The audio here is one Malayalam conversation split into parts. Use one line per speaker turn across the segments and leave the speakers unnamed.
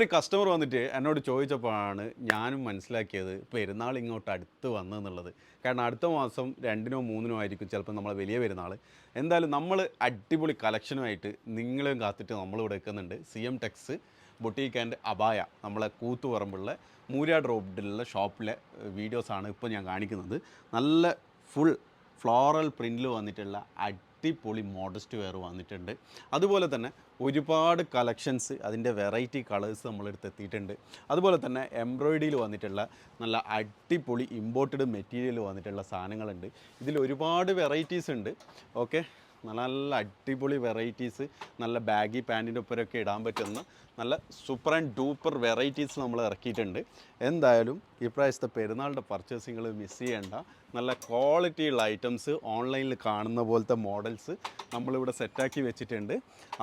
ഒരു കസ്റ്റമർ വന്നിട്ട് എന്നോട് ചോദിച്ചപ്പോഴാണ് ഞാനും മനസ്സിലാക്കിയത് പെരുന്നാൾ ഇങ്ങോട്ട് അടുത്ത് വന്നെന്നുള്ളത്. കാരണം അടുത്ത മാസം 2-നോ 3-നോ ആയിരിക്കും ചിലപ്പോൾ നമ്മളെ വലിയ പെരുന്നാൾ. എന്തായാലും നമ്മൾ അടിപൊളി കളക്ഷനുമായിട്ട് നിങ്ങളെയും കാത്തിട്ട് നമ്മളിവിടെ വെക്കുന്നുണ്ട്. CM ടെക്സ് ബൊട്ടീക്ക് ആൻഡ് അബായ നമ്മളെ കൂത്തുപറമ്പുള്ള മൂര്യാട് റോഡിലുള്ള ഷോപ്പിലെ വീഡിയോസാണ് ഇപ്പോൾ ഞാൻ കാണിക്കുന്നത്. നല്ല ഫുൾ ഫ്ലോറൽ പ്രിൻറ്റിൽ വന്നിട്ടുള്ള അടിപൊളി മോഡസ്റ്റ് വെയർ വന്നിട്ടുണ്ട്. അതുപോലെ തന്നെ ഒരുപാട് കളക്ഷൻസ് അതിൻ്റെ വെറൈറ്റി കളേഴ്സ് നമ്മളെടുത്ത് എത്തിയിട്ടുണ്ട്. അതുപോലെ തന്നെ എംബ്രോയിഡറിയിൽ വന്നിട്ടുള്ള നല്ല അടിപൊളി ഇമ്പോർട്ടഡ് മെറ്റീരിയൽ വന്നിട്ടുള്ള സാധനങ്ങളുണ്ട്. ഇതിൽ ഒരുപാട് വെറൈറ്റീസ് ഉണ്ട്. ഓക്കെ, നല്ല അടിപൊളി വെറൈറ്റീസ്, നല്ല ബാഗി പാൻറ്റിൻ്റെ ഒപ്പരൊക്കെ ഇടാൻ പറ്റുന്ന നല്ല സൂപ്പർ ആൻഡ് ഡൂപ്പർ വെറൈറ്റീസ് നമ്മൾ ഇറക്കിയിട്ടുണ്ട്. എന്തായാലും ഈ പ്രാവശ്യത്തെ പെരുന്നാളിൻ്റെ പർച്ചേസിങ്ങൾ മിസ് ചെയ്യേണ്ട. നല്ല ക്വാളിറ്റിയുള്ള ഐറ്റംസ് ഓൺലൈനിൽ കാണുന്ന പോലത്തെ മോഡൽസ് നമ്മളിവിടെ സെറ്റാക്കി വെച്ചിട്ടുണ്ട്.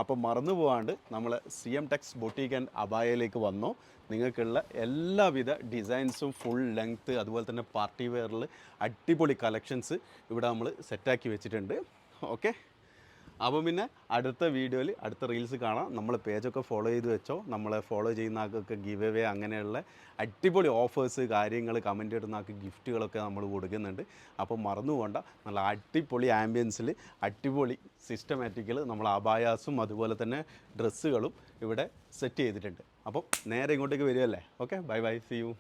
അപ്പോൾ മറന്നു പോകാണ്ട് നമ്മൾ CM ടെക്സ് ബൊട്ടീക്ക് ആൻഡ് അബായയിലേക്ക് വന്നോ. നിങ്ങൾക്കുള്ള എല്ലാവിധ ഡിസൈൻസും ഫുൾ ലെങ്ത്ത് അതുപോലെ തന്നെ പാർട്ടി വെയറിൽ അടിപൊളി കളക്ഷൻസ് ഇവിടെ നമ്മൾ സെറ്റാക്കി വെച്ചിട്ടുണ്ട്. ഓക്കെ, അപ്പം പിന്നെ അടുത്ത വീഡിയോയിൽ അടുത്ത റീൽസ് കാണാം. നമ്മൾ പേജൊക്കെ ഫോളോ ചെയ്ത് വെച്ചോ. നമ്മളെ ഫോളോ ചെയ്യുന്ന ആൾക്കൊക്കെ ഗിവ് അവേ അങ്ങനെയുള്ള അടിപൊളി ഓഫേഴ്സ് കാര്യങ്ങൾ കമൻറ്റ് ഇടുന്ന ആൾക്ക് ഗിഫ്റ്റുകളൊക്കെ നമ്മൾ കൊടുക്കുന്നുണ്ട്. അപ്പോൾ മറന്നു പോകണ്ട. നല്ല അടിപൊളി ആംബിയൻസിൽ അടിപൊളി സിസ്റ്റമാറ്റിക്കൽ നമ്മൾ അബായാസും അതുപോലെ തന്നെ ഡ്രസ്സുകളും ഇവിടെ സെറ്റ് ചെയ്തിട്ടുണ്ട്. അപ്പം നേരെ ഇങ്ങോട്ടേക്ക് വരുമല്ലേ. Okay, bye bye, see U.